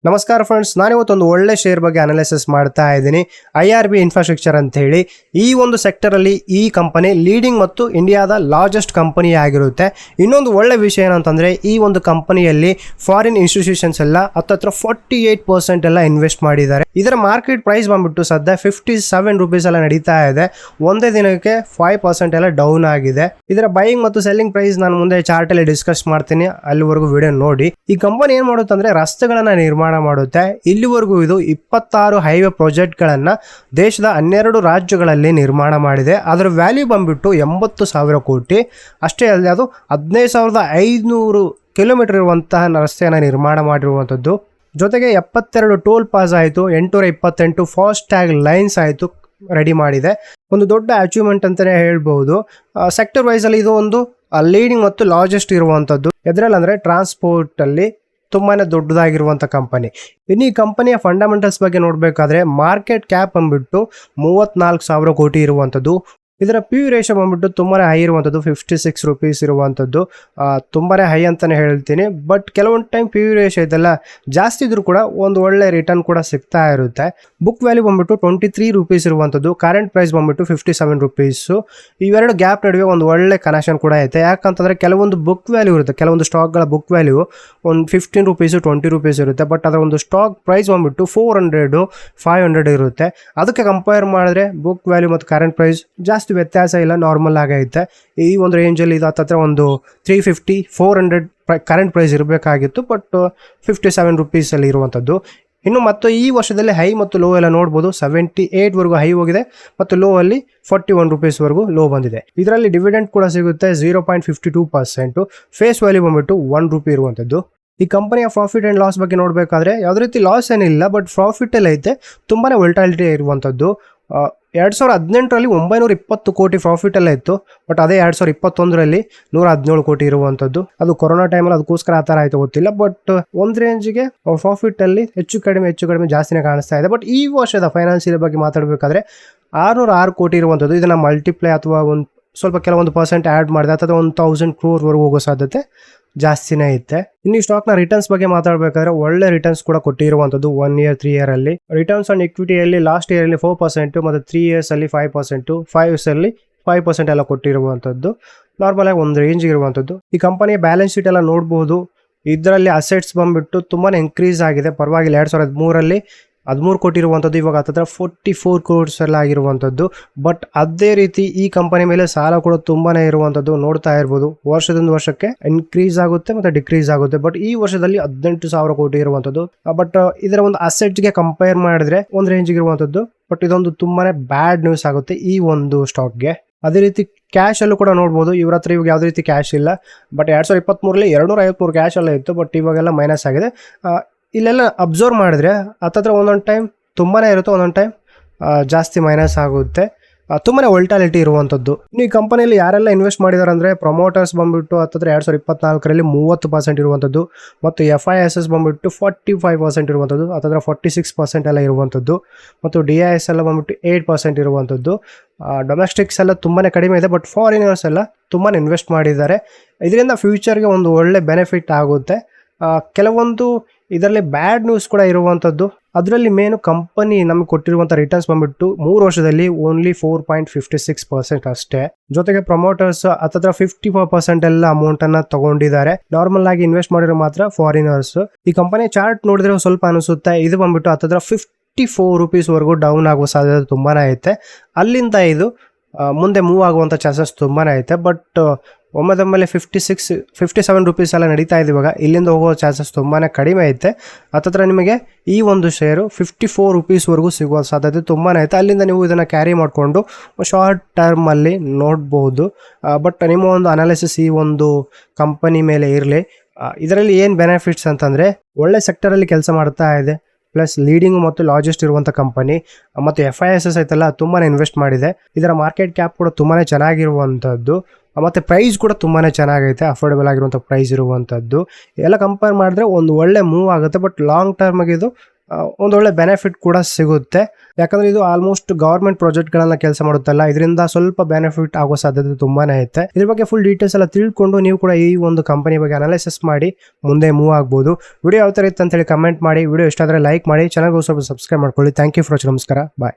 ನಮಸ್ಕಾರ ಫ್ರೆಂಡ್ಸ್, ನಾನಿವತ್ತೊಂದು ಒಳ್ಳೆ ಶೇರ್ ಬಗ್ಗೆ ಅನಾಲಿಸಿಸ್ ಮಾಡ್ತಾ ಇದ್ದೀನಿ. IRB ಇನ್ಫ್ರಾಸ್ಟ್ರಕ್ಚರ್ ಅಂತ ಹೇಳಿ ಈ ಒಂದು ಸೆಕ್ಟರ್ ಅಲ್ಲಿ ಈ ಕಂಪನಿ ಲೀಡಿಂಗ್ ಮತ್ತು ಇಂಡಿಯಾದ ಲಾರ್ಜೆಸ್ಟ್ ಕಂಪನಿ ಆಗಿರುತ್ತೆ. ಇನ್ನೊಂದು ಒಳ್ಳೆ ವಿಷಯ ಏನಂತಂದ್ರೆ ಈ ಒಂದು ಕಂಪನಿಯಲ್ಲಿ ಫಾರಿನ್ ಇನ್ಸ್ಟಿಟ್ಯೂಷನ್ಸ್ ಎಲ್ಲ ಹತ್ತತ್ರ 48% ಎಲ್ಲ ಇನ್ವೆಸ್ಟ್ ಮಾಡಿದ್ದಾರೆ. ಇದರ ಮಾರ್ಕೆಟ್ ಪ್ರೈಸ್ ಬಂದ್ಬಿಟ್ಟು ಸದ್ಯ 57 ರೂಪೀಸ್ ಎಲ್ಲ ನಡೀತಾ ಇದೆ. ಒಂದೇ ದಿನಕ್ಕೆ 5% ಎಲ್ಲ ಡೌನ್ ಆಗಿದೆ. ಇದರ ಬೈಯಿಂಗ್ ಮತ್ತು ಸೆಲ್ಲಿಂಗ್ ಪ್ರೈಸ್ ನಾನು ಮುಂದೆ ಚಾರ್ಟ್ ಅಲ್ಲಿ ಡಿಸ್ಕಸ್ ಮಾಡ್ತೀನಿ, ಅಲ್ಲಿವರೆಗೂ ವಿಡಿಯೋ ನೋಡಿ. ಈ ಕಂಪನಿ ಏನ್ ಮಾಡುತ್ತೆ ಅಂದ್ರೆ ರಸ್ತೆಗಳನ್ನ ನಿರ್ಮಾಣ ಮಾಡುತ್ತೆ. ಇಲ್ಲಿವರೆಗೂ ಇದು 26 ಹೈವೇ ಪ್ರಾಜೆಕ್ಟ್ ಗಳನ್ನ ದೇಶದ 12 ರಾಜ್ಯಗಳಲ್ಲಿ ನಿರ್ಮಾಣ ಮಾಡಿದೆ. ಅದರ ವ್ಯಾಲ್ಯೂ ಬಂದ್ಬಿಟ್ಟು 80,000 ಕೋಟಿ. ಅಷ್ಟೇ ಅಲ್ಲದೆ ಅದು 15,500 ಕಿಲೋಮೀಟರ್ ಇರುವಂತಹ ರಸ್ತೆಯನ್ನು ನಿರ್ಮಾಣ ಮಾಡಿರುವಂಥದ್ದು. ಜೊತೆಗೆ 72 ಟೋಲ್ ಪಾಸ್ ಆಯಿತು, 828 ಫಾಸ್ಟ್ ಟ್ಯಾಗ್ ಲೈನ್ಸ್ ಆಯಿತು ರೆಡಿ ಮಾಡಿದೆ. ಒಂದು ದೊಡ್ಡ ಅಚೀವ್ಮೆಂಟ್ ಅಂತಾನೆ ಹೇಳ್ಬಹುದು. ಸೆಕ್ಟರ್ ವೈಸ್ ಅಲ್ಲಿ ಇದು ಒಂದು ಲೀಡಿಂಗ್ ಮತ್ತು ಲಾರ್ಜೆಸ್ಟ್ ಇರುವಂತದ್ದು. ಎದ್ರಲ್ಲಿ ಅಂದ್ರೆ ಟ್ರಾನ್ಸ್ಪೋರ್ಟ್ ಅಲ್ಲಿ ತುಂಬಾನೇ ದೊಡ್ಡದಾಗಿರುವಂತ ಕಂಪನಿ. ಇನ್ನು ಈ ಕಂಪನಿಯ ಫಂಡಮೆಂಟಲ್ಸ್ ಬಗ್ಗೆ ನೋಡ್ಬೇಕಾದ್ರೆ ಮಾರ್ಕೆಟ್ ಕ್ಯಾಪ್ ಬಂದ್ಬಿಟ್ಟು 34,000 ಕೋಟಿ ಇರುವಂತದ್ದು. ಇದರ ಪಿ ರೇಷಿಯೋ ಬಂದ್ಬಿಟ್ಟು ತುಂಬಾನೇ ಹೈ ಇರುವಂಥದ್ದು, 56 ರೂಪೀಸ್ ಇರುವಂಥದ್ದು. ತುಂಬಾನೇ ಹೈ ಅಂತಾನೆ ಹೇಳ್ತೀನಿ. ಬಟ್ ಕೆಲವೊಂದು ಟೈಮ್ ಪಿ ರೇಷಿಯೋ ಇದೆಲ್ಲ ಜಾಸ್ತಿ ಇದ್ರೂ ಕೂಡ ಒಂದು ಒಳ್ಳೆ ರಿಟರ್ನ್ ಕೂಡ ಸಿಗ್ತಾ ಇರುತ್ತೆ. ಬುಕ್ ವ್ಯಾಲ್ಯೂ ಬಂದ್ಬಿಟ್ಟು 23 ರೂಪೀಸ್ ಇರುವಂಥದ್ದು. ಕರೆಂಟ್ ಪ್ರೈಸ್ ಬಂದ್ಬಿಟ್ಟು 57 ರೂಪೀಸು. ಇವೆರಡು ಗ್ಯಾಪ್ ನಡುವೆ ಒಂದು ಒಳ್ಳೆ ಕನೆಕ್ಷನ್ ಕೂಡ ಐತೆ. ಯಾಕಂತಂದ್ರೆ ಕೆಲವೊಂದು ಬುಕ್ ವ್ಯಾಲ್ಯೂ ಇರುತ್ತೆ, ಕೆಲವೊಂದು ಸ್ಟಾಕ್ಗಳ ಬುಕ್ ವ್ಯಾಲ್ಯೂ ಒಂದು 15 ರೂಪೀಸು 20 ರೂಪೀಸ್ ಇರುತ್ತೆ. ಬಟ್ ಅದರ ಒಂದು ಸ್ಟಾಕ್ ಪ್ರೈಸ್ ಬಂದ್ಬಿಟ್ಟು 400 500 ಇರುತ್ತೆ. ಅದಕ್ಕೆ ಕಂಪೇರ್ ಮಾಡಿದ್ರೆ ಬುಕ್ ವ್ಯಾಲ್ಯೂ ಮತ್ತು ಕರೆಂಟ್ ಪ್ರೈಸ್ ಜಾಸ್ತಿ ವ್ಯತ್ಯಾಸ ಇಲ್ಲ, ನಾರ್ಮಲ್ ಆಗೈತೆ. ಈ ಒಂದು ರೇಂಜಲ್ಲಿ ಇದು ಹತ್ತತ್ರ ಒಂದು 350-400 ಕರೆಂಟ್ ಪ್ರೈಸ್ ಇರಬೇಕಾಗಿತ್ತು. ಬಟ್ 57 ರೂಪೀಸ್ ಅಲ್ಲಿ ಇರುವಂಥದ್ದು. ಇನ್ನು ಮತ್ತು ಈ ವರ್ಷದಲ್ಲಿ ಹೈ ಮತ್ತು ಲೋ ಎಲ್ಲ ನೋಡ್ಬೋದು. 78 ವರೆಗೂ ಹೈ ಹೋಗಿದೆ ಮತ್ತು ಲೋ ಅಲ್ಲಿ 41 ರೂಪೀಸ್ ವರೆಗೂ ಲೋ ಬಂದಿದೆ. ಇದರಲ್ಲಿ ಡಿವಿಡೆಂಡ್ ಕೂಡ ಸಿಗುತ್ತೆ 0.52%. ಫೇಸ್ ವ್ಯಾಲ್ಯೂ ಬಂದ್ಬಿಟ್ಟು 1 ರೂಪಿ ಇರುವಂಥದ್ದು. ಈ ಕಂಪನಿಯ ಪ್ರಾಫಿಟ್ ಅಂಡ್ ಲಾಸ್ ಬಗ್ಗೆ ನೋಡಬೇಕಾದ್ರೆ ಯಾವುದೇ ರೀತಿ ಲಾಸ್ ಏನಿಲ್ಲ, ಬಟ್ ಪ್ರಾಫಿಟ್ ಅಲ್ಲಿ ಐತೆ. ತುಂಬಾನೇ ವೊಲಟಾಲಿಟಿ ಇರುವಂಥದ್ದು. 2018ರಲ್ಲಿ 920 ಕೋಟಿ ಪ್ರಾಫಿಟ್ ಎಲ್ಲ ಇತ್ತು. ಬಟ್ ಅದೇ 2021ರಲ್ಲಿ 117 ಕೋಟಿ ಇರುವಂಥದ್ದು. ಅದು ಕೊರೋನಾ ಟೈಮಲ್ಲಿ ಅದಕ್ಕೋಸ್ಕರ ಆ ಥರ ಆಯ್ತು ಗೊತ್ತಿಲ್ಲ. ಬಟ್ ಒಂದು ರೇಂಜ್ಗೆ ಪ್ರಾಫಿಟ್ ಅಲ್ಲಿ ಹೆಚ್ಚು ಕಡಿಮೆ ಜಾಸ್ತಿನೇ ಕಾಣಿಸ್ತಾ ಇದೆ. ಬಟ್ ಈ ವರ್ಷದ ಫೈನಾನ್ಸಿಯಲ್ ಬಗ್ಗೆ ಮಾತಾಡಬೇಕಾದ್ರೆ 606 ಕೋಟಿ ಇರುವಂಥದ್ದು. ಇದನ್ನ ಮಲ್ಟಿಪ್ಲೈ ಅಥವಾ ಒಂದು ಸ್ವಲ್ಪ ಕೆಲವೊಂದು ಪರ್ಸೆಂಟ್ ಆ್ಯಡ್ ಮಾಡಿದೆ ಅಥವಾ 1000 crore ಹೋಗೋ ಸಾಧ್ಯತೆ ಜಾಸ್ತಿನೇ ಐತೆ. ಇನ್ನು ಈ ಸ್ಟಾಕ್ ನ ರಿಟರ್ನ್ಸ್ ಬಗ್ಗೆ ಮಾತಾಡಬೇಕಾದ್ರೆ ಒಳ್ಳೆ ರಿಟರ್ನ್ಸ್ ಕೂಡ ಕೊಟ್ಟಿರುವಂತದ್ದು 1 year 3 year ಅಲ್ಲಿ. ರಿಟರ್ನ್ಸ್ ಆನ್ ಇಕ್ವಿಟಿಯಲ್ಲಿ ಲಾಸ್ಟ್ ಇಯರ್ ಅಲ್ಲಿ 4% ಮತ್ತು 3 years ಅಲ್ಲಿ 5%, 5 years ಅಲ್ಲಿ 5% ಎಲ್ಲ ಕೊಟ್ಟಿರುವಂತದ್ದು. ನಾರ್ಮಲ್ ಆಗಿ ಒಂದು ರೇಂಜ್ ಇರುವಂತದ್ದು. ಈ ಕಂಪನಿಯ ಬ್ಯಾಲೆನ್ಸ್ ಶೀಟ್ ಎಲ್ಲ ನೋಡಬಹುದು. ಇದರಲ್ಲಿ ಅಸೆಟ್ಸ್ ಬಂದ್ಬಿಟ್ಟು ತುಂಬಾನೇ ಇನ್ಕ್ರೀಸ್ ಆಗಿದೆ, ಪರವಾಗಿಲ್ಲ. 2013ರಲ್ಲಿ 13 ಕೋಟಿ ಇರುವಂಥದ್ದು, ಇವಾಗ ಹತ್ತಿರ 44 crores ಎಲ್ಲ ಆಗಿರುವಂಥದ್ದು. ಬಟ್ ಅದೇ ರೀತಿ ಈ ಕಂಪನಿ ಮೇಲೆ ಸಾಲ ಕೂಡ ತುಂಬಾನೇ ಇರುವಂಥದ್ದು ನೋಡ್ತಾ ಇರ್ಬೋದು. ವರ್ಷದಿಂದ ವರ್ಷಕ್ಕೆ ಇನ್ಕ್ರೀಸ್ ಆಗುತ್ತೆ ಮತ್ತೆ ಡಿಕ್ರೀಸ್ ಆಗುತ್ತೆ. ಬಟ್ ಈ ವರ್ಷದಲ್ಲಿ 18,000 ಕೋಟಿ ಇರುವಂಥದ್ದು. ಬಟ್ ಇದರ ಒಂದು ಅಸೆಟ್ಸ್ಗೆ ಕಂಪೇರ್ ಮಾಡಿದ್ರೆ ಒಂದು ರೇಂಜ್ಗೆ ಇರುವಂಥದ್ದು. ಬಟ್ ಇದೊಂದು ತುಂಬಾನೇ ಬ್ಯಾಡ್ ನ್ಯೂಸ್ ಆಗುತ್ತೆ ಈ ಒಂದು ಸ್ಟಾಕ್ಗೆ. ಅದೇ ರೀತಿ ಕ್ಯಾಶ್ ಅಲ್ಲೂ ಕೂಡ ನೋಡ್ಬೋದು. ಇವ್ರ ಹತ್ರ ಇವಾಗ ಯಾವುದೇ ರೀತಿ ಕ್ಯಾಶ್ ಇಲ್ಲ. ಬಟ್ 2023ರಲ್ಲಿ 253 ಕ್ಯಾಶ್ ಎಲ್ಲ ಇತ್ತು. ಬಟ್ ಇವಾಗೆಲ್ಲ ಮೈನಸ್ ಆಗಿದೆ. ಇಲ್ಲೆಲ್ಲ ಅಬ್ಸರ್ವ್ ಮಾಡಿದ್ರೆ ಹತ್ತತ್ರ ಒಂದೊಂದು ಟೈಮ್ ತುಂಬಾನೇ ಇರುತ್ತೆ, ಒಂದೊಂದು ಟೈಮ್ ಜಾಸ್ತಿ ಮೈನಸ್ ಆಗುತ್ತೆ. ತುಂಬಾನೇ ವೊಲಟಾಲಿಟಿ ಇರುವಂಥದ್ದು. ಇನ್ನು ಈ ಕಂಪನಿಯಲ್ಲಿ ಯಾರೆಲ್ಲ ಇನ್ವೆಸ್ಟ್ ಮಾಡಿದಾರೆ ಅಂದರೆ ಪ್ರಮೋಟರ್ಸ್ ಬಂದ್ಬಿಟ್ಟು ಹತ್ತತ್ರ 2024ರಲ್ಲಿ 30% ಇರುವಂಥದ್ದು ಮತ್ತು FISs ಬಂದ್ಬಿಟ್ಟು 45% ಇರುವಂಥದ್ದು, ಹತ್ತತ್ರ 46% ಎಲ್ಲ ಇರುವಂಥದ್ದು ಮತ್ತು DIS ಎಲ್ಲ ಬಂದ್ಬಿಟ್ಟು 8% ಇರುವಂಥದ್ದು. ಡೊಮೆಸ್ಟಿಕ್ಸ್ ಎಲ್ಲ ತುಂಬಾನೇ ಕಡಿಮೆ ಇದೆ. ಬಟ್ ಫಾರಿನರ್ಸ್ ಎಲ್ಲ ತುಂಬಾನೇ ಇನ್ವೆಸ್ಟ್ ಮಾಡಿದ್ದಾರೆ. ಇದರಿಂದ ಫ್ಯೂಚರ್ಗೆ ಒಂದು ಒಳ್ಳೆ ಬೆನಿಫಿಟ್ ಆಗುತ್ತೆ. ಕೆಲವೊಂದು ಇದರಲ್ಲಿ ಬ್ಯಾಡ್ ನ್ಯೂಸ್ ಕೂಡ ಇರುವಂಥದ್ದು. ಅದರಲ್ಲಿ ಮೇನು ಕಂಪನಿ ನಮಗೆ ಕೊಟ್ಟಿರುವಂಥ ರಿಟರ್ನ್ಸ್ ಬಂದ್ಬಿಟ್ಟು 3 ವರ್ಷದಲ್ಲಿ ಓನ್ಲಿ 4.56% ಅಷ್ಟೇ. ಜೊತೆಗೆ ಪ್ರಮೋಟರ್ಸ್ ಹತ್ತತ್ರ 54% ಎಲ್ಲ ಅಮೌಂಟ್ ಅನ್ನ ತಗೊಂಡಿದ್ದಾರೆ. ನಾರ್ಮಲ್ ಆಗಿ ಇನ್ವೆಸ್ಟ್ ಮಾಡಿರೋ ಮಾತ್ರ ಫಾರಿನರ್ಸ್. ಈ ಕಂಪನಿ ಚಾರ್ಟ್ ನೋಡಿದ್ರೆ ಸ್ವಲ್ಪ ಅನಿಸುತ್ತೆ. ಇದು ಬಂದ್ಬಿಟ್ಟು ಹತ್ತತ್ರ 54 ರೂಪೀಸ್ ವರೆಗೂ ಡೌನ್ ಆಗುವ ಸಾಧ್ಯತೆ ತುಂಬಾನೇ ಐತೆ. ಅಲ್ಲಿಂದ ಇದು ಮುಂದೆ ಮೂವ್ ಆಗುವಂಥ ಚಾನ್ಸಸ್ ತುಂಬಾನೇ ಐತೆ. ಬಟ್ ಒಮ್ಮೆದೊಮ್ಮೆಲೆ 57 ರೂಪೀಸ್ ಎಲ್ಲ ನಡೀತಾ ಇದೆ. ಇವಾಗ ಇಲ್ಲಿಂದ ಹೋಗೋ ಚಾನ್ಸಸ್ ತುಂಬಾನೇ ಕಡಿಮೆ ಐತೆ. ಹತ್ತತ್ರ ನಿಮಗೆ ಈ ಒಂದು ಶೇರು 54 ರೂಪೀಸ್ವರೆಗೂ ಸಿಗುವ ಸಾಧ್ಯತೆ ತುಂಬಾನೇ ಐತೆ. ಅಲ್ಲಿಂದ ನೀವು ಇದನ್ನು ಕ್ಯಾರಿ ಮಾಡಿಕೊಂಡು ಶಾರ್ಟ್ ಟರ್ಮಲ್ಲಿ ನೋಡ್ಬೋದು. ಬಟ್ ನಿಮ್ಮ ಒಂದು ಅನಾಲಿಸಿಸ್ ಈ ಒಂದು ಕಂಪನಿ ಮೇಲೆ ಇರಲಿ. ಇದರಲ್ಲಿ ಏನು ಬೆನಿಫಿಟ್ಸ್ ಅಂತಂದರೆ ಒಳ್ಳೆ ಸೆಕ್ಟರಲ್ಲಿ ಕೆಲಸ ಮಾಡ್ತಾ ಇದೆ, ಪ್ಲಸ್ ಲೀಡಿಂಗ್ ಮತ್ತು ಲಾರ್ಜೆಸ್ಟ್ ಇರುವಂಥ ಕಂಪನಿ ಮತ್ತು FISs ಐತಲ್ಲ ತುಂಬಾ ಇನ್ವೆಸ್ಟ್ ಮಾಡಿದೆ. ಇದರ ಮಾರ್ಕೆಟ್ ಕ್ಯಾಪ್ ಕೂಡ ತುಂಬಾ ಚೆನ್ನಾಗಿರುವಂಥದ್ದು ಮತ್ತು ಪ್ರೈಸ್ ಕೂಡ ತುಂಬಾ ಚೆನ್ನಾಗೈತೆ, ಅಫೋರ್ಡೆಬಲ್ ಆಗಿರುವಂಥ ಪ್ರೈಸ್ ಇರುವಂಥದ್ದು. ಎಲ್ಲ ಕಂಪೇರ್ ಮಾಡಿದ್ರೆ ಒಂದು ಒಳ್ಳೆ ಮೂವ್ ಆಗುತ್ತೆ. ಬಟ್ ಲಾಂಗ್ ಟರ್ಮ್ಗೆ ಇದು ಒಂದೊಳ್ಳೆ ಬೆನಿಫಿಟ್ ಕೂಡ ಸಿಗುತ್ತೆ. ಯಾಕಂದ್ರೆ ಇದು ಆಲ್ಮೋಸ್ಟ್ ಗವರ್ಮೆಂಟ್ ಪ್ರಾಜೆಕ್ಟ್ಗಳನ್ನ ಕೆಲಸ ಮಾಡುತ್ತಲ್ಲ, ಇದರಿಂದ ಸ್ವಲ್ಪ ಬೆನಿಫಿಟ್ ಆಗೋ ಸಾಧ್ಯತೆ ತುಂಬಾನೇ ಐತೆ. ಇದ್ರ ಬಗ್ಗೆ ಫುಲ್ ಡೀಟೇಲ್ಸ್ ಎಲ್ಲ ತಿಳ್ಕೊಂಡು ನೀವು ಕೂಡ ಈ ಒಂದು ಕಂಪನಿ ಬಗ್ಗೆ ಅನಾಲಿಸಿಸ್ ಮಾಡಿ ಮುಂದೆ ಮೂವ್ ಆಗ್ಬೋದು. ವಿಡಿಯೋ ಯಾವ ತರ ಇತ್ತು ಅಂತ ಹೇಳಿ ಕಮೆಂಟ್ ಮಾಡಿ. ವಿಡಿಯೋ ಇಷ್ಟ ಆದ್ರೆ ಲೈಕ್ ಮಾಡಿ, ಚಾನಲ್ಗೆ ಸ್ವಲ್ಪ ಸಬ್ಸ್ಕ್ರೈಬ್ ಮಾಡ್ಕೊಳ್ಳಿ. Thank you for watching. ನಮಸ್ಕಾರ, ಬಾಯ್.